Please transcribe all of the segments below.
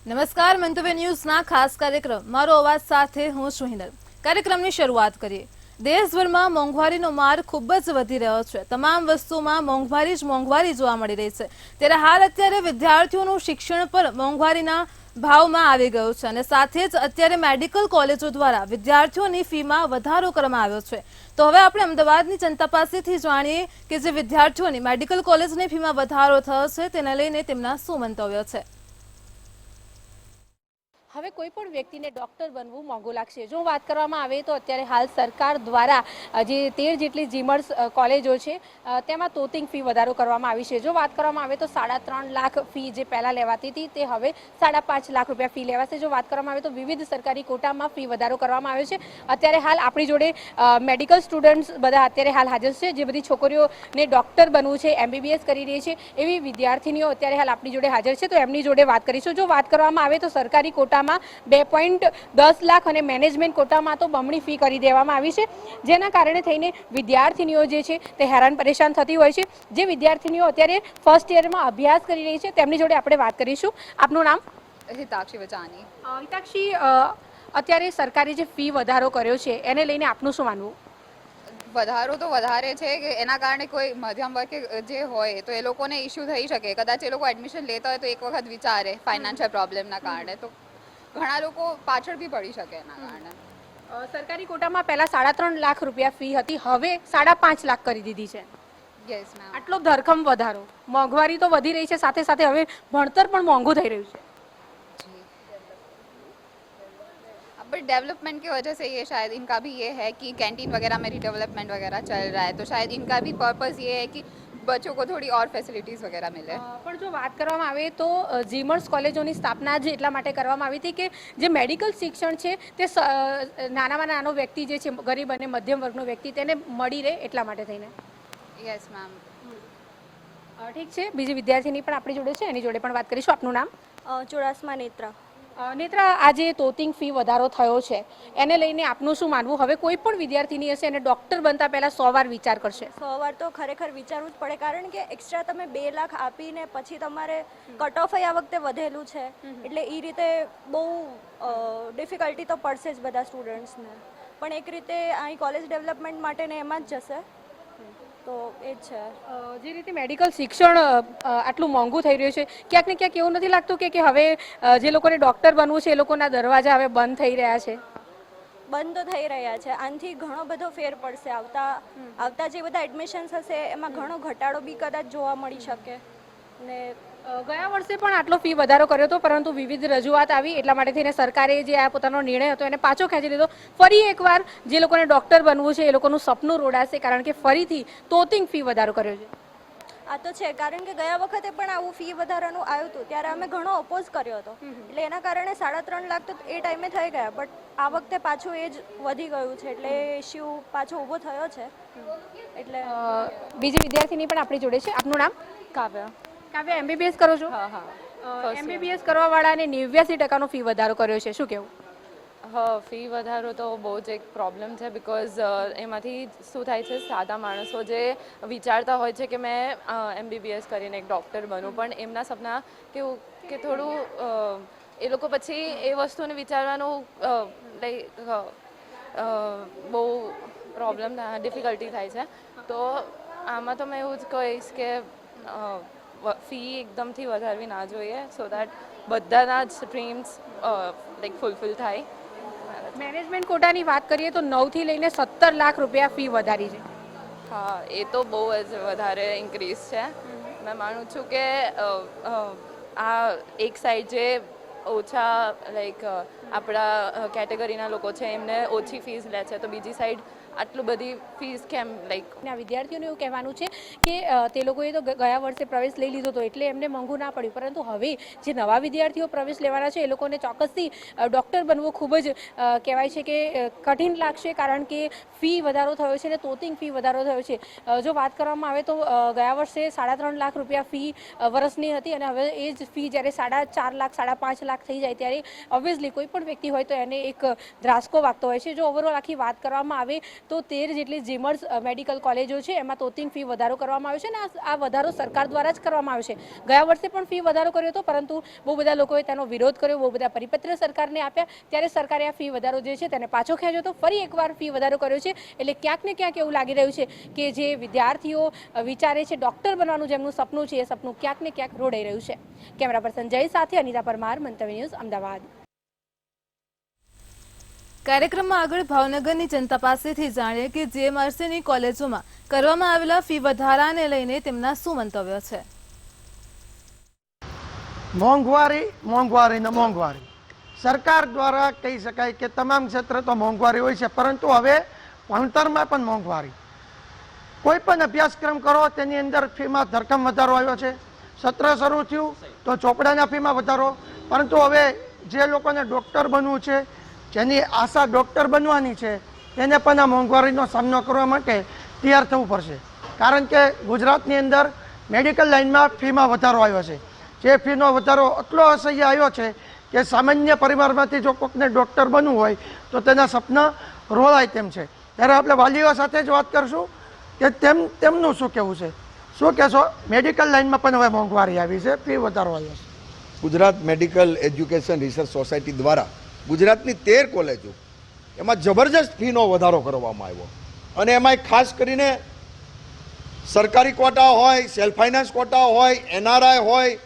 નમસ્કાર મંતવ્ય ન્યૂઝના ખાસ કાર્યક્રમ મારો અવાજ સાથે હું છું હિનલ। કાર્યક્રમની શરૂઆત કરીએ। દેશભરમાં મોંઘવારીનો માર ખૂબ જ વધી રહ્યો છે। તમામ વસ્તુમાં મોંઘવારી જોવા મળી રહી છે। ત્યારે હાલ અત્યારે વિદ્યાર્થીઓનું શિક્ષણ પર મોંઘવારીના ભાવમાં આવી ગયું છે અને સાથે જ અત્યારે મેડિકલ કોલેજો દ્વારા વિદ્યાર્થીઓની ફીમાં વધારો કરવામાં આવ્યો છે। તો હવે આપણે અમદાવાદની જનતા પાસેથી જાણીએ કે જે વિદ્યાર્થીઓની મેડિકલ કોલેજની ફીમાં વધારો થયો છે તેને લઈને તેમના શું મંતવ્ય છે। હવે કોઈ પણ વ્યક્તિને ડૉક્ટર બનવું મોંઘું લાગશે। જો વાત કરવામાં આવે તો અત્યારે હાલ સરકાર દ્વારા જે 13 જેટલી જીમર્સ કોલેજો છે તેમાં તોતિંગ ફી વધારો કરવામાં આવી છે। જો વાત કરવામાં આવે તો 3.5 લાખ ફી જે પહેલાં લેવાતી હતી તે હવે 5.5 લાખ રૂપિયા ફી લેવાશે। જો વાત કરવામાં આવે તો વિવિધ સરકારી કોટામાં ફી વધારો કરવામાં આવ્યો છે। અત્યારે હાલ આપણી જોડે મેડિકલ સ્ટુડન્ટ્સ બધા અત્યારે હાલ હાજર છે। જે બધી છોકરીઓને ડૉક્ટર બનવું છે, MBBS કરી રહી છે એવી વિદ્યાર્થીનીઓ અત્યારે હાલ આપણી જોડે હાજર છે। તો એમની જોડે વાત કરીશું। જો વાત કરવામાં આવે તો સરકારી કોટા 2.10 લાખ અને મેનેજમેન્ટ કોટામાં તો બમણી ફી કરી દેવામાં આવી છે, જેના કારણે થઈને વિદ્યાર્થીનીઓ જે છે તે હેરાન પરેશાન થતી હોય છે। જે વિદ્યાર્થીનીઓ અત્યારે ફર્સ્ટ યરમાં અભ્યાસ કરી રહી છે તેમની જોડે આપણે વાત કરીશું। આપનું નામ? હિતાક્ષી વચાની। હિતાક્ષી, અત્યારે સરકારે જે ફી વધારો કર્યો છે એને લઈને આપનું શું માનવું? વધારો તો વધારે છે કે એના કારણે કોઈ મધ્યમ વર્ગ જે હોય તો એ લોકોને ઇશ્યુ થઈ શકે। કદાચ એ લોકો એડમિશન લેતા હોય તો એક વખત વિચારે ફાઇનાન્શિયલ પ્રોબ્લેમના કારણે, તો ઘણા લોકો પાછળ બી પડી શકે એના કારણે। સરકારી કોટામાં પહેલા 3.5 લાખ રૂપિયા ફી હતી, હવે 5.5 લાખ કરી દીધી છે। Yes ma'am. આટલો ધરખમ વધારો, મોંઘવારી તો વધી રહી છે, સાથે સાથે હવે ભણતર પણ મોંઘું થઈ રહ્યું છે। बट डेवलपमेंट की वजह से ये शायद इनका भी ये है कि कैंटीन वगैरह में रिडेवलपमेंट वगैरह चल रहा है, तो शायद इनका भी पर्पस ये है कि बच्चों को थोड़ी और फैसिलिटीज़ वगैरह मिले। પણ જો વાત કરવામાં આવે તો જીમર્સ કોલેજોની સ્થાપના જ એટલા માટે કરવામાં આવી હતી કે જે મેડિકલ શિક્ષણ છે તે નાનામાં નાનો વ્યક્તિ જે છે, ગરીબ અને મધ્યમ વર્ગનો વ્યક્તિ, તેને મળી રહે એટલા માટે થઈને। Yes ma'am. ઠીક છે, બીજી વિદ્યાર્થીની પણ આપણી જોડે છે, એની જોડે પણ વાત કરીશું। આપનું નામ? ચુડાસમા નેત્રા। નેત્રા, આજે તોતિંગ ફી વધારો થયો છે એને લઈને આપનું શું માનવું? હવે કોઈ પણ વિદ્યાર્થીની હશે અને ડૉક્ટર બનતા પહેલાં 100 વાર વિચાર કરશે। 100 વાર તો ખરેખર વિચારવું જ પડે, કારણ કે એક્સ્ટ્રા તમે 2 લાખ આપીને પછી તમારે કટ ઓફ આ વખતે વધેલું છે, એટલે એ રીતે બહુ ડિફિકલ્ટી તો પડશે જ બધા સ્ટુડન્ટ્સને, પણ એક રીતે અહીં કોલેજ ડેવલપમેન્ટ માટે ને એમાં જ જશે, તો એ જ છે। જે રીતે મેડિકલ શિક્ષણ આટલું મોંઘું થઈ રહ્યું છે, ક્યાંક ને ક્યાંક એવું નથી લાગતું કે હવે જે લોકોને ડૉક્ટર બનવું છે એ લોકોના દરવાજા હવે બંધ થઈ રહ્યા છે? બંધ તો થઈ રહ્યા છે, આનાથી ઘણો બધો ફેર પડશે। આવતા જે બધા એડમિશન્સ હશે એમાં ઘણો ઘટાડો બી કદાચ જોવા મળી શકે ને। ગયા વર્ષે પણ આટલો ફી વધારો કર્યો હતો, પરંતુ વિવિધ રજૂઆત આવી એટલા માટે થઈને સરકારે જે આ પોતાનો નિર્ણય હતો એને પાછો ખેંચી લીધો। ફરી એકવાર જે લોકોને ડૉક્ટર બનવું છે એ લોકોનું સપનું રોડાશે, કારણ કે ફરીથી તોતિંગ ફી વધારો કર્યો છે। આ તો છે, કારણ કે ગયા વખતે પણ આવું ફી વધારાનું આવ્યું હતું ત્યારે અમે ઘણો ઓપોઝ કર્યો હતો, એટલે એના કારણે 3.5 લાખ તો એ ટાઈમે થઈ ગયા, બટ આ વખતે પાછું એ જ વધી ગયું છે, એટલે ઇશ્યુ પાછો ઊભો થયો છે। એટલે બીજી વિદ્યાર્થીની પણ આપણી જોડે છે। આપનું નામ? કાવ્ય। કાવ્ય, MBBS કરો છો? હા હા। MBBS કરવાવાળાને 89% ફી વધારો કર્યો છે, શું કહેવું? હા, ફી વધારો તો બહુ જ એક પ્રોબ્લેમ છે, બિકોઝ એમાંથી શું થાય છે, સાદા માણસો જે વિચારતા હોય છે કે મેં MBBS કરીને એક ડૉક્ટર બનું, પણ એમના સપના કેવું કે થોડું એ લોકો પછી એ વસ્તુને વિચારવાનું લાઈક બહુ પ્રોબ્લેમ ડિફિકલ્ટી થાય છે। તો આમાં તો મેં એવું જ કહીશ કે ફી એકદમથી વધારવી ના જોઈએ, સો દેટ બધાના જ ડ્રીમ્સ લાઈક ફૂલફિલ થાય। મેનેજમેન્ટ કોટાની વાત કરીએ તો 9થી લઈને 17 લાખ રૂપિયા ફી વધારી છે। હા, એ તો બહુ જ વધારે ઇન્ક્રીઝ છે। મેં માનું છું કે આ એક સાઈડ જે ઓછા લાઈક આપણા કેટેગરીના લોકો છે એમને ઓછી ફીસ લે છે, તો બીજી સાઈડ આટલું બધી ફીસ કેમ? લાઈક આ વિદ્યાર્થીઓનું એવું કહેવાનું છે કે તે લોકોએ તો ગયા વર્ષે પ્રવેશ લઈ લીધો હતો એટલે એમને મોંઘું ના પડ્યું, પરંતુ હવે જે નવા વિદ્યાર્થીઓ પ્રવેશ લેવાના છે એ લોકોને ચોક્કસથી ડૉક્ટર બનવું ખૂબ જ કહેવાય છે કે કઠિન લાગશે, કારણ કે ફી વધારો થયો છે અને તોતિંગ ફી વધારો થયો છે। જો વાત કરવામાં આવે તો ગયા વર્ષે 3.5 લાખ રૂપિયા ફી વર્ષની હતી અને હવે એ જ ફી જ્યારે 4.5 લાખ 5.5 લાખ થઈ જાય ત્યારે ઓબ્વિયસલી કોઈ પણ વ્યક્તિ હોય તો એને એક ધ્રાસકો વાગતો હોય છે। જો ઓવરઓલ આખી વાત કરવામાં આવે તો 13 જેટલી જીમર્સ મેડિકલ કોલેજો છે એમાં તોતિંગ ફી વધારો કરવામાં આવ્યો છે અને આ વધારો સરકાર દ્વારા જ કરવામાં આવ્યો છે। ગયા વર્ષે પણ ફી વધારો કર્યો હતો, પરંતુ બહુ બધા લોકોએ તેનો વિરોધ કર્યો, બહુ બધા પરિપત્ર સરકારને આપ્યા, ત્યારે સરકારે આ ફી વધારો જે છે તેને પાછો ખેંચ્યો હતો, ફરી એકવાર ફી વધારો કર્યો છે। એટલે ક્યાંક ને ક્યાંક એવું લાગી રહ્યું છે કે જે વિદ્યાર્થીઓ વિચારે છે ડૉક્ટર બનવાનું જેમનું સપનું છે, એ સપનું ક્યાંક ને ક્યાંક રોડાઈ રહ્યું છે। કેમેરા પર્સન જય સાથે અનિતા પરમાર, મંતવ્ય ન્યૂઝ, અમદાવાદ। કાર્યક્રમમાં આગળ ભાવનગરની જનતા પાસેથી જાણીએ કે જીએમઆરસીની કોલેજોમાં કરવામાં આવેલા ફી વધારાને લઈને તેમના શું મંતવ્ય છે। મોંઘવારી સરકાર દ્વારા કહી શકાય કે તમામ ક્ષેત્રે તો મોંઘવારી હોય છે, પરંતુ હવે ભણતરમાં પણ મોંઘવારી। કોઈ પણ અભ્યાસક્રમ કરો તેની અંદર ફીમાં ધરખમ વધારો આવ્યો છે। સત્ર શરૂ થયું તો ચોપડાના ફીમાં વધારો, પરંતુ હવે જે લોકોને ડૉક્ટર બનવું છે, જેની આશા ડૉક્ટર બનવાની છે, તેને પણ આ મોંઘવારીનો સામનો કરવા માટે તૈયાર થવું પડશે। કારણ કે ગુજરાતની અંદર મેડિકલ લાઇનમાં ફીમાં વધારો આવ્યો છે। જે ફીનો વધારો એટલો અસહ્ય આવ્યો છે કે સામાન્ય પરિવારમાંથી જો કોઈકને ડૉક્ટર બનવું હોય તો તેના સપના રોળાય તેમ છે। ત્યારે આપણે વાલીઓ સાથે જ વાત કરશું કે તેમનું શું કહેવું છે। શું કહેશો? મેડિકલ લાઇનમાં પણ હવે મોંઘવારી આવી છે, ફી વધારો આવ્યો છે। Gujarat medical education research society દ્વારા ગુજરાતની 13 કોલેજો એમાં જબરજસ્ત ફીનો વધારો કરવામાં આવ્યો, અને એમાં ખાસ કરીને સરકારી કોટા હોય, સેલ્ફ ફાઇનાન્સ કોટા હોય, એનઆરઆઈ હોય,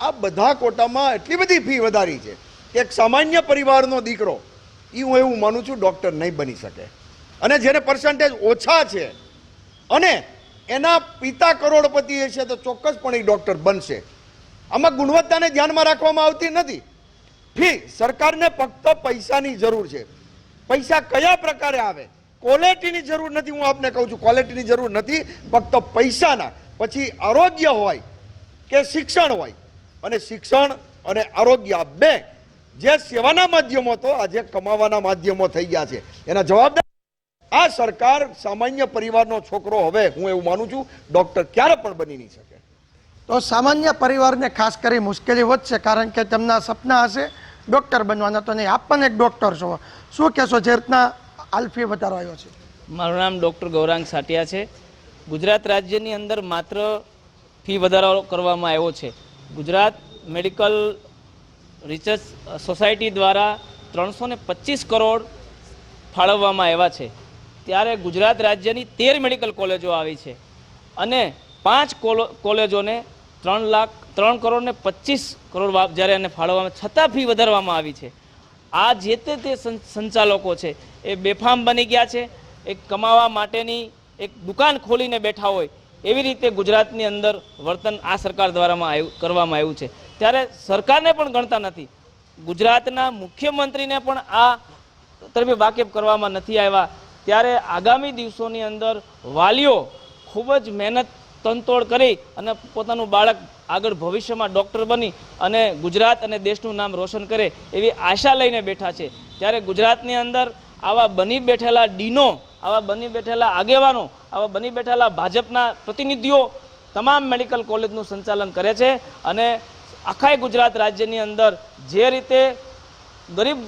આ બધા કોટામાં એટલી બધી ફી વધારી છે કે એક સામાન્ય પરિવારનો દીકરો હું એવું માનું છું ડૉક્ટર નહીં બની શકે, અને જેને પર્સન્ટેજ ઓછા છે અને એના પિતા કરોડપતિ છે તો ચોક્કસપણે ડૉક્ટર બનશે। આમાં ગુણવત્તાને ધ્યાનમાં રાખવામાં આવતી નથી। ફી સરકારને ફક્ત પૈસાની જરૂર છે। પૈસા કયા પ્રકારે આવે, ક્વોલિટીની જરૂર નથી, હું આપને કહું છું ક્વોલિટીની જરૂર નથી, ફક્ત પૈસાના। પછી આરોગ્ય હોય કે શિક્ષણ હોય, અને શિક્ષણ અને આરોગ્ય બે જે સેવાના માધ્યમો તો આજે કમાવાના માધ્યમો થઈ ગયા છે, એના જવાબદાર આ સરકાર સામાન્ય પરિવારનો છોકરો હવે હું એવું માનું છું ડૉક્ટર ક્યારે પણ બની નહીં શકે। તો સામાન્ય પરિવારને ખાસ કરી મુશ્કેલી વધશે, કારણ કે તેમના સપના હશે ડૉક્ટર બનવાના, તો નહીં આપ પણ એક ડૉક્ટર છો, શું કહેશો જે રીતના હાલ ફી વધારો આવ્યો છે? મારું નામ ડૉક્ટર ગૌરાંગ સાટિયા છે। ગુજરાત રાજ્યની અંદર માત્ર ફી વધારો કરવામાં આવ્યો છે। ગુજરાત મેડિકલ રિસર્ચ સોસાયટી દ્વારા 325 કરોડ ફાળવવામાં આવ્યા છે, ત્યારે ગુજરાત રાજ્યની 13 મેડિકલ કોલેજો આવી છે, અને 5 કોલેજોને 3 કરોડ ને 25 કરોડ જ્યારે એને ફાળવવામાં છતાં ફી વધારવામાં આવી છે। આ જે તે સંચાલકો છે એ બેફામ બની ગયા છે, એક કમાવા માટેની એક દુકાન ખોલીને બેઠા હોય એવી રીતે ગુજરાતની અંદર વર્તન આ સરકાર દ્વારા કરવામાં આવ્યું છે। ત્યારે સરકારને પણ ગણતા નથી, ગુજરાતના મુખ્યમંત્રીને પણ આ તરફે વાકેફ કરવામાં નથી આવ્યા। ત્યારે આગામી દિવસોની અંદર વાલીઓ ખૂબ જ મહેનત તનતોડ કરી અને પોતાનું બાળક આગળ ભવિષ્યમાં ડૉક્ટર બની અને ગુજરાત અને દેશનું નામ રોશન કરે એવી આશા લઈને બેઠા છે। ત્યારે ગુજરાતની અંદર આવા બની બેઠેલા ડીનો, આવા બની બેઠેલા આગેવાનો, આવા બની બેઠેલા ભાજપના પ્રતિનિધિઓ તમામ મેડિકલ કોલેજનું સંચાલન કરે છે, અને આખા ગુજરાત રાજ્યની અંદર જે રીતે ગરીબ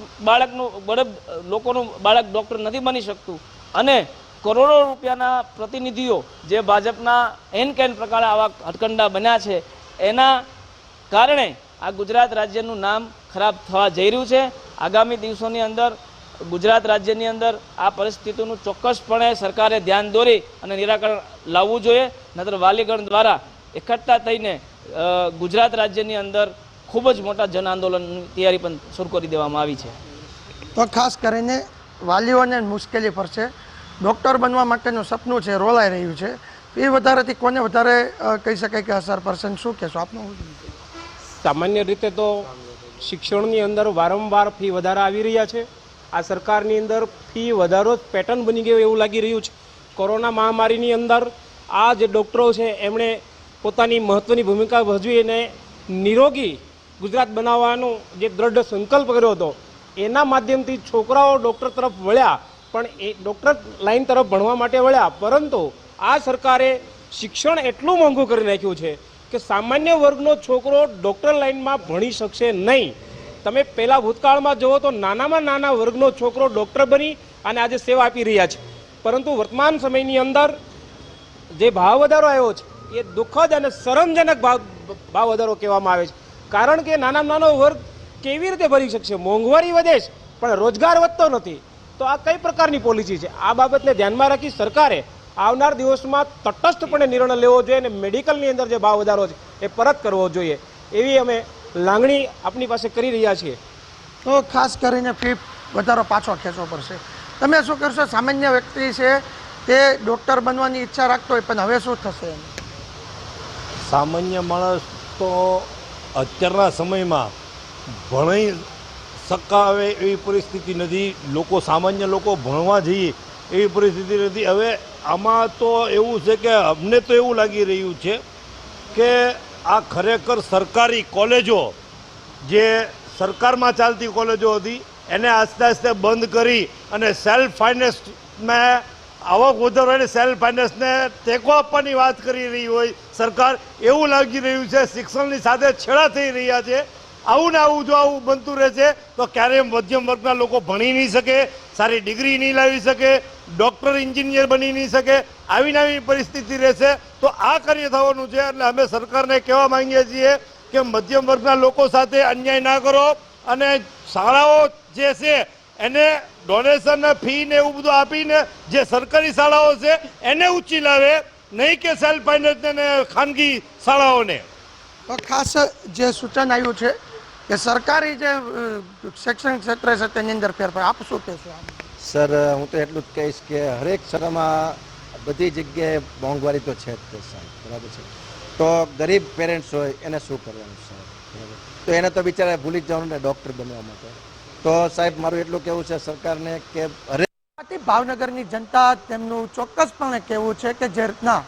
લોકોનું બાળક ડૉક્ટર નથી બની શકતું, અને કરોડો રૂપિયાના પ્રતિનિધિઓ જે ભાજપના એન કેન પ્રકારે આવા હટકંડા બન્યા છે, એના કારણે આ ગુજરાત રાજ્યનું નામ ખરાબ થવા જઈ રહ્યું છે। આગામી દિવસોની અંદર ગુજરાત રાજ્યની અંદર આ પરિસ્થિતિનું ચોક્કસપણે સરકારે ધ્યાન દોરી અને નિરાકરણ લાવવું જોઈએ, નહીતર વાલીગણ દ્વારા એકઠા થઈને ગુજરાત રાજ્યની અંદર ખૂબ જ મોટા જન આંદોલનની તૈયારી પણ શરૂ કરી દેવામાં આવી છે। તો ખાસ કરીને વાલીઓને મુશ્કેલી પડશે, ડૉક્ટર બનવા માટેનું સપનું છે રોલાઈ રહ્યું છે। એ વધારેથી કોને વધારે કહી શકાય કે અસર પડશે, શું કહેશો આપનું? સામાન્ય રીતે તો શિક્ષણની અંદર વારંવાર ફી વધારા આવી રહ્યા છે। આ સરકારની અંદર ફી વધારો જ પેટર્ન બની ગયો એવું લાગી રહ્યું છે। કોરોના મહામારીની અંદર આ જે ડૉક્ટરો છે એમણે પોતાની મહત્ત્વની ભૂમિકા ભજવી અને નિરોગી ગુજરાત બનાવવાનો જે દ્રઢ સંકલ્પ કર્યો હતો, એના માધ્યમથી છોકરાઓ ડૉક્ટર તરફ વળ્યા, પણ એ ડૉક્ટર લાઈન તરફ ભણવા માટે વળ્યા, પરંતુ આ સરકારે શિક્ષણ એટલું મોંઘું કરી નાખ્યું છે કે સામાન્ય વર્ગનો છોકરો ડૉક્ટર લાઈનમાં ભણી શકશે નહીં। તમે પહેલાં ભૂતકાળમાં જુઓ તો નાનામાં નાના વર્ગનો છોકરો ડૉક્ટર બની અને આજે સેવા આપી રહ્યા છે। પરંતુ વર્તમાન સમયની અંદર જે ભાવ વધારો આવ્યો છે એ દુઃખદ અને શરમજનક ભાવ વધારો કહેવામાં આવે છે. કારણ કે નાનામાં નાનો વર્ગ કેવી રીતે ભરી શકશે? મોંઘવારી વધે છે પણ રોજગાર વધતો નથી. તો આ કઈ પ્રકારની પોલિસી છે? આ બાબતને ધ્યાનમાં રાખી સરકારે આવનાર દિવસમાં તટસ્થપણે નિર્ણય લેવો જોઈએ અને મેડિકલની અંદર જે ભાવ વધારો છે એ પરત કરવો જોઈએ એવી અમે લાગણી આપની પાસે કરી રહ્યા છીએ. તો ખાસ કરીને ફી વધારો પાછો ખેંચવો પડશે. તમે શું કરશો? સામાન્ય વ્યક્તિ છે તે ડૉક્ટર બનવાની ઈચ્છા રાખતો હોય, પણ હવે શું થશે એને? સામાન્ય માણસ તો અત્યારના સમયમાં ભણી શકાવે એવી પરિસ્થિતિ નથી. સામાન્ય લોકો ભણવા જઈએ એવી પરિસ્થિતિ નથી. હવે આમાં તો એવું છે કે અમને તો એવું લાગી રહ્યું છે કે આ ખરેખર સરકારી કોલેજો, જે સરકારમાં ચાલતી કોલેજો હતી એને આસ્તે આસ્તે બંધ કરી અને સેલ્ફ ફાઇનાન્સમાં આવક વધારવાની, સેલ્ફ ફાઇનાન્સને ટેકો આપવાની વાત કરી રહી હોય સરકાર, એવું લાગી રહ્યું છે. શિક્ષણની સાથે છેડા થઈ રહ્યા છે. આવું ને આવું જો આવું બનતું રહેશે તો ક્યારેય મધ્યમ વર્ગના લોકો ભણી નહીં શકે, સારી ડિગ્રી નહીં લાવી શકે, ડૉક્ટર એન્જિનિયર બની નહીં શકે. આવી નવી પરિસ્થિતિ રહેશે તો આ કાર્ય થવાનું છે. એટલે અમે સરકારને કહેવા માંગીએ છીએ કે મધ્યમ વર્ગના લોકો સાથે અન્યાય ના કરો અને શાળાઓ જે છે એને ડોનેશન ફી ને એવું બધું આપીને જે સરકારી શાળાઓ છે એને ઊંચી લાવે, નહીં કે સેલ્ફ ફાઇનાન્સ ને ખાનગી શાળાઓને. તો ખાસ જે સૂચન આવ્યું છે કે સરકારી જે શૈક્ષણિક ક્ષેત્ર છે તેની અંદર ફેરફાર. આપ શું કહેશો? સર, હું તો એટલું જ કહીશ કે હરેક શહેરમાં બધી જગ્યાએ મોંઘવારી તો છે જ તે સાહેબ, બરાબર છે. તો ગરીબ પેરેન્ટ્સ હોય એને શું કરવાનું સાહેબ, બરાબર? તો એને તો બિચારા ભૂલી જ જવાનું ને ડૉક્ટર બનવા માટે. તો સાહેબ મારું એટલું કહેવું છે સરકારને કે હરેક ભાવનગરની જનતા તેમનું ચોક્કસપણે કહેવું છે કે જે રીતના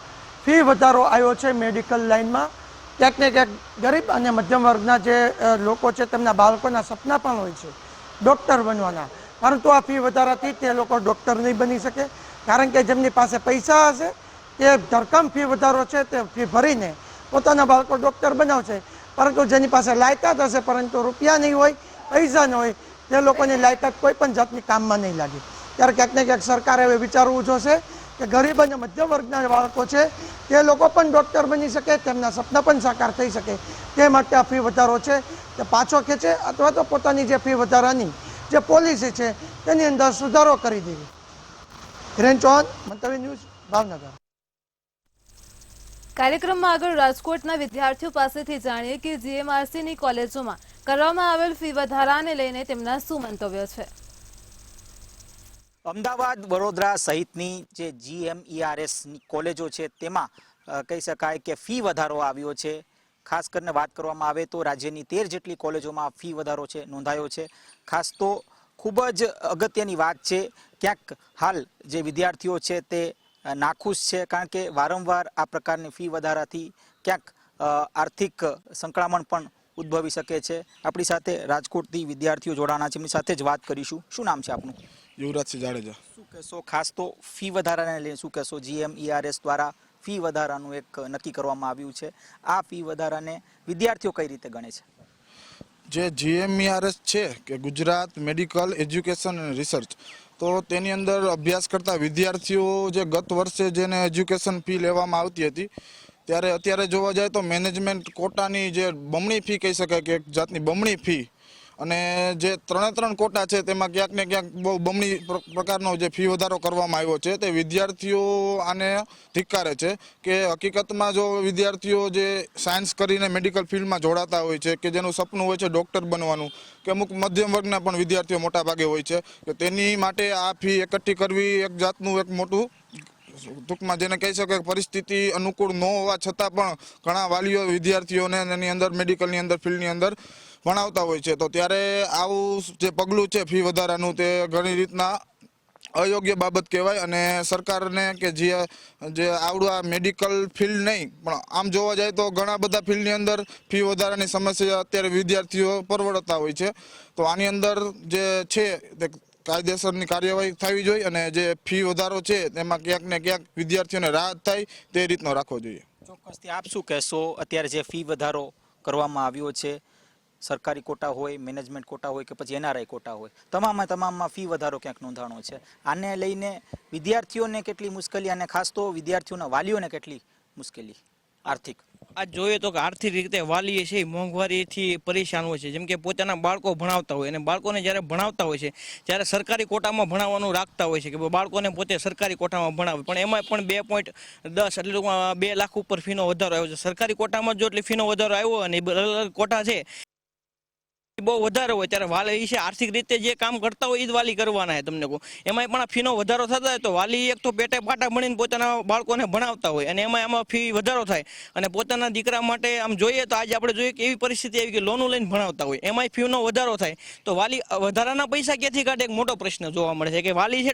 ફી વધારો આવ્યો છે મેડિકલ લાઇનમાં, ક્યાંક ને ક્યાંક ગરીબ અને મધ્યમ વર્ગના જે લોકો છે તેમના બાળકોના સપના પણ હોય છે ડૉક્ટર બનવાના, પરંતુ આ ફી વધારાથી તે લોકો ડૉક્ટર નહીં બની શકે. કારણ કે જેમની પાસે પૈસા હશે તે ધરખમ ફી વધારો છે તે ફી ભરીને પોતાના બાળકો ડૉક્ટર બનાવશે, પરંતુ જેની પાસે લાયકાત હશે પરંતુ રૂપિયા નહીં હોય, પૈસા ન હોય, તે લોકોની લાયકાત કોઈ પણ જાતની કામમાં નહીં લાગે. ત્યારે ક્યાંક ને ક્યાંક સરકારે હવે વિચારવું જોશે કે ગરીબ અને મધ્યમ વર્ગના બાળકો છે તે લોકો પણ ડૉક્ટર બની શકે, તેમના સપના પણ સાકાર થઈ શકે, તે માટે આ ફી વધારો છે તે પાછો ખેંચે અથવા તો પોતાની જે ફી વધારાની જે પોલિસી છે તેની અંદર સુધારો કરી દેવી. હિરેન ચૌહાણ, મંતવ્ય ન્યૂઝ, ભાવનગર. કાર્યક્રમમાં આગળ રાજકોટના વિદ્યાર્થીઓ પાસેથી જાણીએ કે જીએમઆરસીની કોલેજોમાં કરવામાં આવેલ ફી વધારાને લઈને તેમના શું મંતવ્ય છે. અમદાવાદ, વડોદરા સહિતની જે GMERSની કોલેજો છે તેમાં કહી શકાય કે ફી વધારો આવ્યો છે. ખાસ કરીને વાત કરવામાં આવે તો રાજ્યની 13 જેટલી કોલેજોમાં ફી વધારો છે નોંધાયો છે. ખાસ તો ખૂબ જ અગત્યની વાત છે, ક્યાંક હાલ જે વિદ્યાર્થીઓ છે તે નાખુશ છે, કારણ કે વારંવાર આ પ્રકારની ફી વધારાથી ક્યાંક આર્થિક સંકળામણ પણ ઉદ્ભવી શકે છે. આપણી સાથે રાજકોટથી વિદ્યાર્થીઓ જોડાણા છે, એમની સાથે જ વાત કરીશું. શું નામ છે આપનું? યુવરાજસિંહ જાડેજા. શું કહેશો ખાસ તો ફી વધારાને લઈને શું કહેશો? GMERS દ્વારા ફી વધારાનું એક નક્કી કરવામાં આવ્યું છે. આ ફી વધારાને વિદ્યાર્થીઓ કઈ રીતે ગણે છે? જે GMERS છે કે ગુજરાત મેડિકલ એજ્યુકેશન અને રિસર્ચ, તો તેની અંદર અભ્યાસ કરતા વિદ્યાર્થીઓ જે ગત વર્ષે જેને એજ્યુકેશન ફી લેવામાં આવતી હતી ત્યારે અત્યારે જોવા જાય તો મેનેજમેન્ટ કોટાની જે બમણી ફી કહી શકાય કે એક જાતની બમણી ફી, અને જે 3 કોટા છે તેમાં ક્યાંક ને ક્યાંક બહુ બમણી પ્રકારનો જે ફી વધારો કરવામાં આવ્યો છે તે વિદ્યાર્થીઓ આને ધિક્કારે છે. કે હકીકતમાં જો વિદ્યાર્થીઓ જે સાયન્સ કરીને મેડિકલ ફિલ્ડમાં જોડાતા હોય છે કે જેનું સપનું હોય છે ડૉક્ટર બનવાનું, કે અમુક મધ્યમ વર્ગના પણ વિદ્યાર્થીઓ મોટા ભાગે હોય છે, કે તેની માટે આ ફી એકઠી કરવી એક જાતનું એક મોટું ટૂંકમાં જેને કહી શકાય પરિસ્થિતિ અનુકૂળ ન હોવા છતાં પણ ઘણા વાલીઓ વિદ્યાર્થીઓને એની અંદર મેડિકલની અંદર ફિલ્ડની અંદર ભણાવતા હોય છે. તો ત્યારે આવું જે પગલું છે ફી વધારાનું તે ઘણી રીતના અયોગ્ય બાબત કહેવાય. અને સરકારને કે જે આવડું મેડિકલ ફિલ્ડ નહીં પણ આમ જોવા જાય તો ઘણા બધા ફિલ્ડની અંદર ફી વધારાની સમસ્યા અત્યારે વિદ્યાર્થીઓ પરવડતા હોય છે. તો આની અંદર જે છે તે કાયદેસરની કાર્યવાહી થવી જોઈએ અને જે ફી વધારો છે તેમાં ક્યાંક ને ક્યાંક વિદ્યાર્થીઓને રાહત થાય તે રીતનો રાખવો જોઈએ. ચોક્કસથી આપ શું કહેશો? અત્યારે જે ફી વધારો કરવામાં આવ્યો છે સરકારી કોટા હોય, મેનેજમેન્ટ કોટા હોય કે પછી NRI કોટા હોય, તમામમાં ફી વધારો ક્યાંક નોંધાણો છે. આને લઈને વિદ્યાર્થીઓને કેટલી મુશ્કેલી અને ખાસ તો વિદ્યાર્થીઓના વાલીઓને કેટલી મુશ્કેલી આર્થિક? આ જોઈએ તો કે આર્થિક રીતે વાલી છે એ મોંઘવારીથી પરેશાન હોય છે. જેમ કે પોતાના બાળકો ભણાવતા હોય અને બાળકોને જ્યારે ભણાવતા હોય છે ત્યારે સરકારી કોટામાં ભણાવવાનું રાખતા હોય છે કે બાળકોને પોતે સરકારી કોટામાં ભણાવે, પણ એમાં પણ 2.10 એટલે ટૂંકમાં 2 લાખ ઉપર ફીનો વધારો આવ્યો છે. સરકારી કોટામાં જો એટલે ફીનો વધારો આવ્યો અને અલગ અલગ કોટા છે બહુ વધારે હોય ત્યારે વાલી છે આર્થિક રીતે જે કામ કરતા હોય એ જ વાલી કરવાના છે. તમને કહું એમાં પણ આ ફીનો વધારો થતા હોય તો વાલી એક તો પેટે પાટા ભણીને પોતાના બાળકોને ભણાવતા હોય અને એમાં ફી વધારો થાય અને પોતાના દીકરા માટે આમ જોઈએ તો આજે આપણે જોઈએ કે એવી પરિસ્થિતિ આવી કે લોનો લઈને ભણાવતા હોય એમાંય ફીનો વધારો થાય તો વાલી વધારાના પૈસા ક્યાંથી કાઢે? એક મોટો પ્રશ્ન જોવા મળે છે કે વાલી છે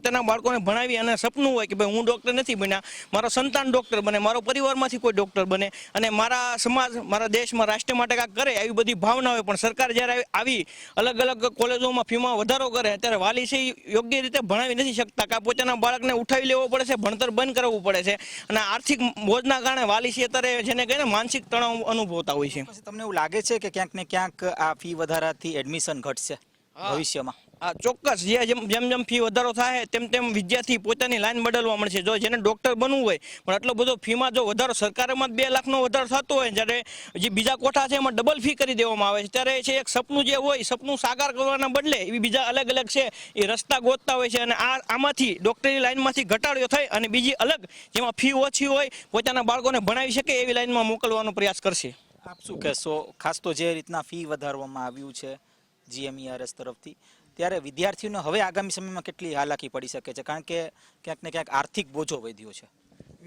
પોતાના બાળકોને ભણાવી અને સપનું હોય કે ભાઈ હું ડૉક્ટર નથી બન્યા, મારો સંતાન ડૉક્ટર બને, મારો પરિવારમાંથી કોઈ ડૉક્ટર બને અને મારા સમાજ, મારા દેશમાં, રાષ્ટ્ર માટે કાંઈક કરે, આવી બધી ભાવના હોય. પણ સરકાર જ્યારે આવી અલગ અલગ કોલેજોમાં ફીમાં વધારો કરે ત્યારે વાલી છે યોગ્ય રીતે ભણાવી નથી શકતા, કાં પોતાના બાળકને ઉઠાવી લેવો પડે છે, ભણતર બંધ કરવું પડે છે અને આર્થિક બોજના કારણે વાલી છે અત્યારે જેને કહીને માનસિક તણાવ અનુભવતા હોય છે. પછી તમને એવું લાગે છે કે ક્યાંક ને ક્યાંક આ ફી વધારાથી એડમિશન ઘટશે ભવિષ્યમાં? હા ચોક્કસ. જેમ જેમ ફી વધારો થાય તેમ વિદ્યાર્થી પોતાની લાઈન બદલવા મળશે. જો જેને ડૉક્ટર બનવું હોય પણ આટલો બધો ફીમાં જો વધારો સરકારમાં 2 લાખનો વધારો થતો હોય જ્યારે જે બીજા કોઠા છે એમાં ડબલ ફી કરી દેવામાં આવે છે ત્યારે છે એક સપનું જે હોય સપનું સાકાર કરવાના બદલે એવી બીજા અલગ અલગ છે એ રસ્તા ગોતતા હોય છે અને આમાંથી ડૉક્ટરી લાઈનમાંથી ઘટાડો થાય અને બીજી અલગ જેમાં ફી ઓછી હોય પોતાના બાળકોને ભણાવી શકે એવી લાઈનમાં મોકલવાનો પ્રયાસ કરશે. આપ શું કહેશો? ખાસ તો જે રીતના ફી વધારવામાં આવ્યું છે GMERS તરફથી ત્યારે વિદ્યાર્થીઓને હવે આગામી સમયમાં કેટલી હાલાકી પડી શકે છે? કારણ કે ક્યાંક ને ક્યાંક આર્થિક બોજો વધ્યો છે.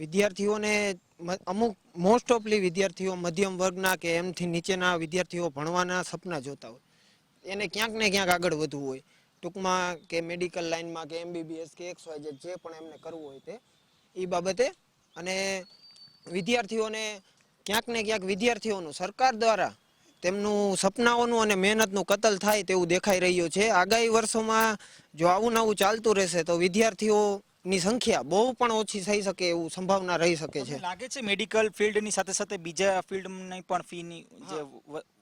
વિદ્યાર્થીઓને અમુક મોસ્ટ ઓફલી વિદ્યાર્થીઓ મધ્યમ વર્ગના કે એમથી નીચેના વિદ્યાર્થીઓ ભણવાના સપના જોતા હોય, એને ક્યાંક ને ક્યાંક આગળ વધવું હોય, ટૂંકમાં કે મેડિકલ લાઇનમાં કે MBBS કે XYZ જે પણ એમને કરવું હોય તે એ બાબતે. અને વિદ્યાર્થીઓને ક્યાંક ને ક્યાંક વિદ્યાર્થીઓનું સરકાર દ્વારા તેમનું સપનાઓનું અને મહેનતનું કતલ થાય તેવું દેખાઈ રહ્યું છે. આગામી વર્ષોમાં જો આવું ચાલતું રહેશે તો વિદ્યાર્થીઓની સંખ્યા બહુ પણ ઓછી થઈ શકે એવું સંભાવના રહી શકે છે. લાગે છે મેડિકલ ફિલ્ડની સાથે સાથે બીજા ફિલ્ડની પણ ફીની જે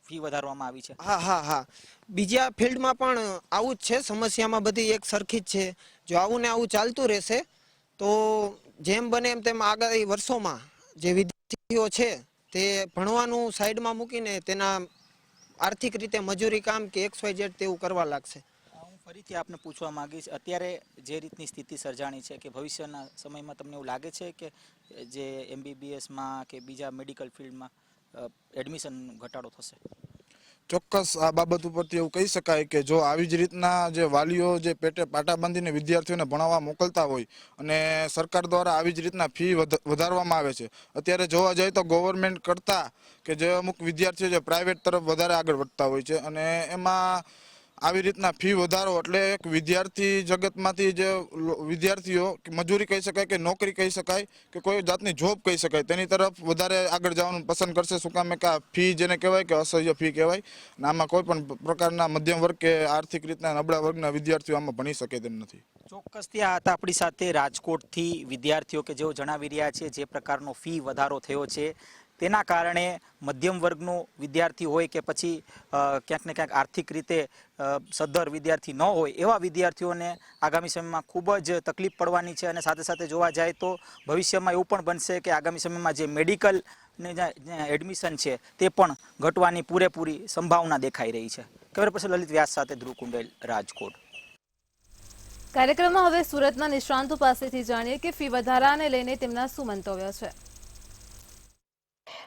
ફી વધારવામાં આવી છે? હા બીજા ફિલ્ડમાં પણ આવું જ છે. સમસ્યામાં બધી એક સરખી જ છે. જો આવું ને આવું ચાલતું રહેશે તો જેમ બને એમ તેમ આગામી વર્ષોમાં જે વિદ્યાર્થીઓ છે તે ભણવાનું સાઈડમાં મૂકીને તેના આર્થિક રીતે મજૂરી કામ કે XYZ તેવું કરવા લાગશે. હું ફરીથી આપને પૂછવા માંગીશ, અત્યારે જે રીતની સ્થિતિ સર્જાણી છે કે ભવિષ્યના સમયમાં તમને એવું લાગે છે કે જે MBBSમાં કે બીજા મેડિકલ ફિલ્ડમાં એડમિશન ઘટાડો થશે? ચોક્કસ આ બાબત ઉપરથી એવું કહી શકાય કે જો આવી જ રીતના જે વાલીઓ જે પેટે પાટા બાંધીને વિદ્યાર્થીઓને ભણાવવા મોકલતા હોય અને સરકાર દ્વારા આવી જ રીતના ફી વધારવામાં આવે છે, અત્યારે જોવા જાય તો ગવર્મેન્ટ કરતાં કે જે અમુક વિદ્યાર્થીઓ જે પ્રાઇવેટ તરફ વધારે આગળ વધતા હોય છે અને એમાં આવી રીતના ફી વધારો એટલે એક વિદ્યાર્થી જગતમાંથી જે વિદ્યાર્થીઓ મજૂરી કહી શકાય કે નોકરી કહી શકાય કે કોઈ જાતની જોબ કહી શકાય તેની તરફ વધારે આગળ જવાનું પસંદ કરશે. શું કામ કે આ ફી જેને કહેવાય કે અસહ્ય ફી કહેવાય અને આમાં કોઈ પણ પ્રકારના મધ્યમ વર્ગ કે આર્થિક રીતના નબળા વર્ગના વિદ્યાર્થીઓ આમાં ભણી શકે તેમ નથી. ચોક્કસથી આ હતા આપણી સાથે રાજકોટથી વિદ્યાર્થીઓ કે જેઓ જણાવી રહ્યા છે જે પ્રકારનો ફી વધારો થયો છે તેના કારણે મધ્યમ વર્ગનો વિદ્યાર્થી હોય કે પછી ક્યાંક ને ક્યાંક આર્થિક રીતે સદ્ધર વિદ્યાર્થી ન હોય એવા વિદ્યાર્થીઓને આગામી સમયમાં ખૂબ જ તકલીફ પડવાની છે અને સાથે સાથે જોવા જાય તો ભવિષ્યમાં એવું પણ બનશે કે આગામી સમયમાં જે મેડિકલ ને જે એડમિશન છે તે પણ ઘટવાની પૂરેપૂરી સંભાવના દેખાઈ રહી છે. કેમેરા પર્સન લલિત વ્યાસ સાથે ધ્રુવ કુંડેલ, રાજકોટ. કાર્યક્રમમાં હવે સુરતના નિષ્ણાંતો પાસેથી જાણીએ કે ફી વધારાને લઈને તેમના શું મંતવ્ય છે.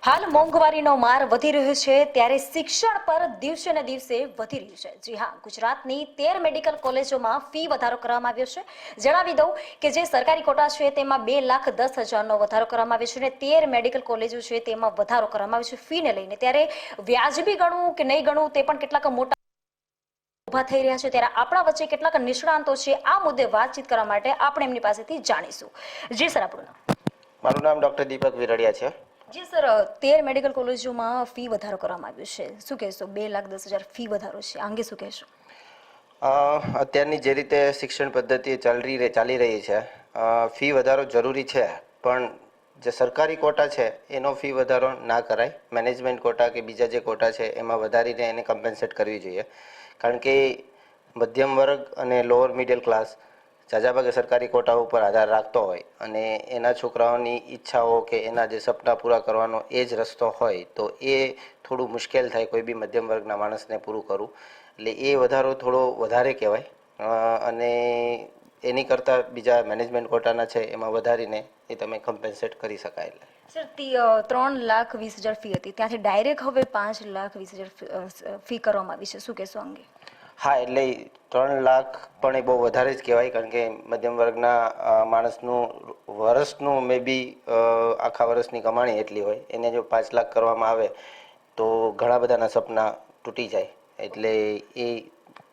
હાલ મોંઘવારીનો માર વધી રહ્યો છે ત્યારે શિક્ષણ પર દિવસે ને દિવસે વધી રહ્યું છે. જી હા, ગુજરાતની 13 મેડિકલ કોલેજોમાં ફી વધારો કરવામાં આવ્યો છે. જણાવી દઉં કે જે સરકારી કોટા છે તેમાં 2,10,000નો વધારો કરવામાં આવ્યો છે અને 13 મેડિકલ કોલેજો છે તેમાં વધારો કરવામાં આવ્યો છે ફીને લઈને. ત્યારે વ્યાજબી ગણવું કે નહીં ગણવું તે પણ કેટલાક મોટા ઉભા થઈ રહ્યા છે. ત્યારે આપણા વચ્ચે કેટલાક નિષ્ણાંતો છે આ મુદ્દે વાતચીત કરવા માટે આપણે એમની પાસેથી જાણીશું. જી સર, આપણું નામ? મારું નામ ડૉક્ટર દીપક વિરડિયા છે. જી સર, 13 મેડિકલ કોલેજોમાં ફી વધારો કરવામાં આવ્યો છે, શું કહેશો? 2,10,000 ફી વધારો છે, અંગે શું કહેશો? અત્યારની જે રીતે શિક્ષણ પદ્ધતિ ચાલી રહી છે, ફી વધારો જરૂરી છે, પણ જે સરકારી કોટા છે એનો ફી વધારો ના કરાય. મેનેજમેન્ટ કોટા કે બીજા જે કોટા છે એમાં વધારીને એને કમ્પેન્સેટ કરવી જોઈએ. કારણ કે મધ્યમ વર્ગ અને લોઅર મિડલ ક્લાસ ઝાઝા ભાગે સરકારી કોટા ઉપર આધાર રાખતો હોય અને એના છોકરાઓની ઈચ્છાઓ કે એના જે સપના પૂરા કરવાનો એ જ રસ્તો હોય તો એ થોડું મુશ્કેલ થાય કોઈ બી મધ્યમ વર્ગના માણસને પૂરું કરવું. એટલે એ વધારો થોડો વધારે કહેવાય. અને એની કરતાં બીજા મેનેજમેન્ટ કોટાના છે એમાં વધારીને એ તમે કમ્પેન્સેટ કરી શકાય. સર 3,20,000 ફી હતી, ત્યાંથી ડાયરેક્ટ હવે 5,20,000 ફી કરવામાં આવી છે, શું કહેશો અંગે? હા, એટલે 3 લાખ પણ એ બહુ વધારે જ કહેવાય. કારણ કે મધ્યમ વર્ગના માણસનું વર્ષનું મે બી આખા વર્ષની કમાણી એટલી હોય, એને જો 5 લાખ કરવામાં આવે તો ઘણા બધાના સપના તૂટી જાય. એટલે એ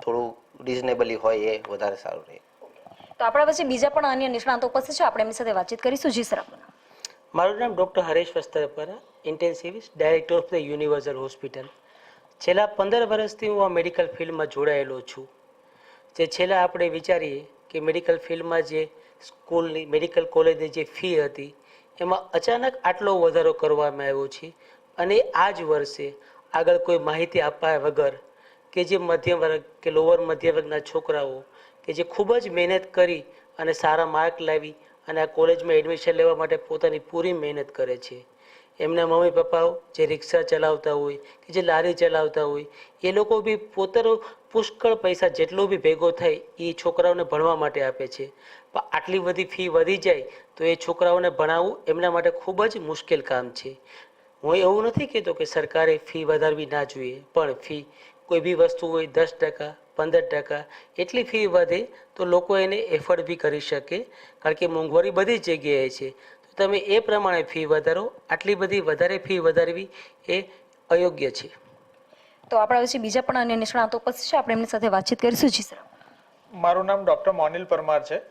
થોડું રિઝનેબલી હોય એ વધારે સારું રહે. તો આપણા વચ્ચે બીજા પણ અન્ય નિષ્ણાતો ઉપસ્થિત છે, આપણે એમની સાથે વાતચીત કરીશું. જી સર, આપનું નામ? મારું નામ doctor Haresh Vastrapara, intensivist, director of the Universal Hospital. છેલ્લા 15 વર્ષથી હું આ મેડિકલ ફિલ્ડમાં જોડાયેલો છું. જે છેલ્લા આપણે વિચારીએ કે મેડિકલ ફિલ્ડમાં જે સ્કૂલની મેડિકલ કોલેજની જે ફી હતી એમાં અચાનક આટલો વધારો કરવામાં આવ્યો છે. અને આ જ વર્ષે આગળ કોઈ માહિતી આપ્યા વગર કે જે મધ્યમ વર્ગ કે લોઅર મધ્યમ વર્ગના છોકરાઓ કે જે ખૂબ જ મહેનત કરી અને સારા માર્ક લાવી અને આ કોલેજમાં એડમિશન લેવા માટે પોતાની પૂરી મહેનત કરે છે. એમના મમ્મી પપ્પાઓ જે રિક્ષા ચલાવતા હોય કે જે લારી ચલાવતા હોય એ લોકો બી પોતાનો પુષ્કળ પૈસા જેટલો બી ભેગો થાય એ છોકરાઓને ભણવા માટે આપે છે. પણ આટલી બધી ફી વધી જાય તો એ છોકરાઓને ભણાવવું એમના માટે ખૂબ જ મુશ્કેલ કામ છે. હું એવું નથી કહેતો કે સરકારે ફી વધારવી ના જોઈએ, પણ ફી કોઈ બી વસ્તુ હોય 10%, 15% એટલી ફી વધે તો લોકો એને એફોર્ડ બી કરી શકે. કારણ કે મોંઘવારી બધી જ જગ્યાએ છે. તો તમે એ પ્રમાણે ફી વધારો. આટલી બધી વધારે ફી વધારવી એ અયોગ્ય છે. તો આપણા વચ્ચે બીજા પણ અન્ય નિષ્ણાતો ઉપસ્થિત છે, આપણે એમની સાથે વાતચીત કરીશું. જી સર, મારું નામ ડૉક્ટર મોનિલ પરમાર છે.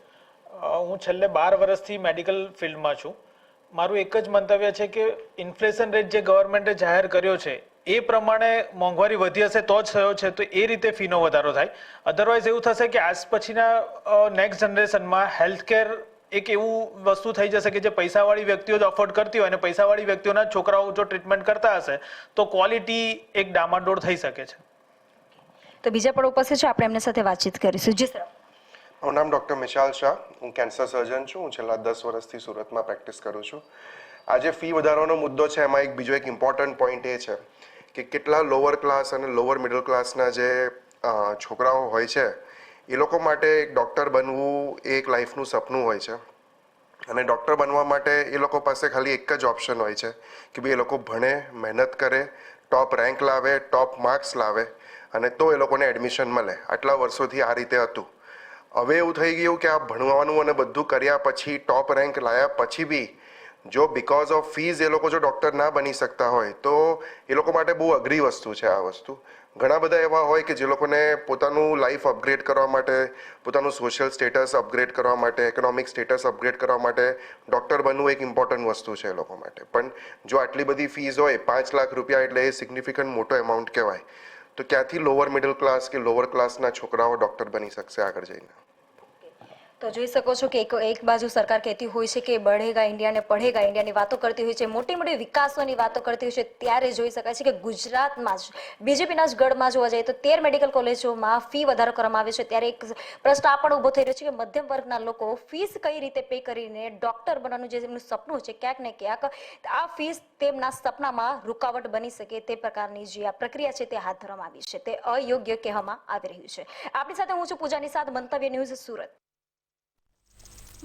હું છેલ્લે 12 વર્ષથી મેડિકલ ફિલ્ડમાં છું. મારું એક જ મંતવ્ય છે કે ઇન્ફ્લેશન રેટ જે ગવર્મેન્ટે જાહેર કર્યો છે એ પ્રમાણે મોંઘવારી વધી હશે તો જ થયો છે, તો એ રીતે ફીનો વધારો થાય. અધરવાઇઝ એવું થશે કે આજ પછીના નેક્સ્ટ જનરેશનમાં હેલ્થકેર એક એવું વસ્તુ થઈ જશે કે જે પૈસાવાળી વ્યક્તિઓ જ અફોર્ડ કરતી હોય અને પૈસાવાળી વ્યક્તિઓના છોકરાઓ જો ટ્રીટમેન્ટ કરતા હશે તો ક્વોલિટી એક ડામાડોળ થઈ શકે છે. તો બીજા પણ ઉપસ્થિત છે, આપણે એમની સાથે વાતચીત કરીશું. જી સર, મારું નામ ડૉક્ટર મિશાલ શાહ, હું કેન્સર સર્જન છું. હું છેલ્લા 10 વર્ષથી સુરતમાં પ્રેક્ટિસ કરું છું. આજે ફી વધારવાનો મુદ્દો છે એમાં એક બીજો એક ઇમ્પોર્ટન્ટ પોઈન્ટ એ છે કે કેટલા લોઅર ક્લાસ અને લોઅર મિડલ ક્લાસના જે છોકરાઓ હોય છે એ લોકો માટે એક ડૉક્ટર બનવું એ એક લાઈફનું સપનું હોય છે. અને ડૉક્ટર બનવા માટે એ લોકો પાસે ખાલી એક જ ઓપ્શન હોય છે કે ભાઈ એ લોકો ભણે, મહેનત કરે, ટોપ રેન્ક લાવે, ટોપ માર્ક્સ લાવે અને તો એ લોકોને એડમિશન મળે. આટલા વર્ષોથી આ રીતે હતું. હવે એવું થઈ ગયું કે આ ભણવાનું અને બધું કર્યા પછી, ટોપ રેન્ક લાયા પછી બી જો બીકોઝ ઓફ ફીઝ એ લોકો જો ડૉક્ટર ના બની શકતા હોય તો એ લોકો માટે બહુ અઘરી વસ્તુ છે આ વસ્તુ. ઘણા બધા એવા હોય કે જે લોકોને પોતાનું લાઈફ અપગ્રેડ કરવા માટે, પોતાનું સોશિયલ સ્ટેટસ અપગ્રેડ કરવા માટે, ઇકોનોમિક સ્ટેટસ અપગ્રેડ કરવા માટે ડૉક્ટર બનવું એક ઇમ્પોર્ટન્ટ વસ્તુ છે એ લોકો માટે. પણ જો આટલી બધી ફીઝ હોય, 5 લાખ રૂપિયા એટલે એ સિગ્નિફિકન્ટ મોટો એમાઉન્ટ કહેવાય. તો ક્યાંથી લોઅર મિડલ ક્લાસ કે લોઅર ક્લાસના છોકરાઓ ડૉક્ટર બની શકશે આગળ જઈને? તો જોઈ શકો છો કે એક બાજુ સરકાર કહેતી હોય છે કે બઢેગા ઇન્ડિયા ને પઢેગા ઇન્ડિયાની વાતો કરતી હોય છે, મોટી મોટી વિકાસોની વાતો કરતી હોય છે, ત્યારે જોઈ શકાય છે કે ગુજરાતમાં જ બીજેપીના જ ગઢમાં જોવા જઈએ તો 13 મેડિકલ કોલેજોમાં ફી વધારો કરવામાં આવે છે. ત્યારે એક પ્રશ્ન આ પણ ઊભો થઈ રહ્યો છે કે મધ્યમ વર્ગના લોકો ફીસ કઈ રીતે પે કરીને ડોક્ટર બનવાનું જે એમનું સપનું છે ક્યાંક ને ક્યાંક આ ફીસ તેમના સપનામાં રૂકાવટ બની શકે તે પ્રકારની જે આ પ્રક્રિયા છે તે હાથ ધરવામાં આવી છે, તે અયોગ્ય કહેવામાં આવી રહ્યું છે. આપણી સાથે હું છું પૂજાની સાથે, મંતવ્ય ન્યૂઝ, સુરત.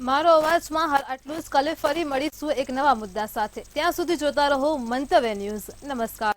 મારો અવાજમાં હાલ આટલું જ. કાલે ફરી મળીશું એક નવા મુદ્દા સાથે. ત્યાં સુધી જોતા રહો મંતવ્ય ન્યૂઝ. નમસ્કાર.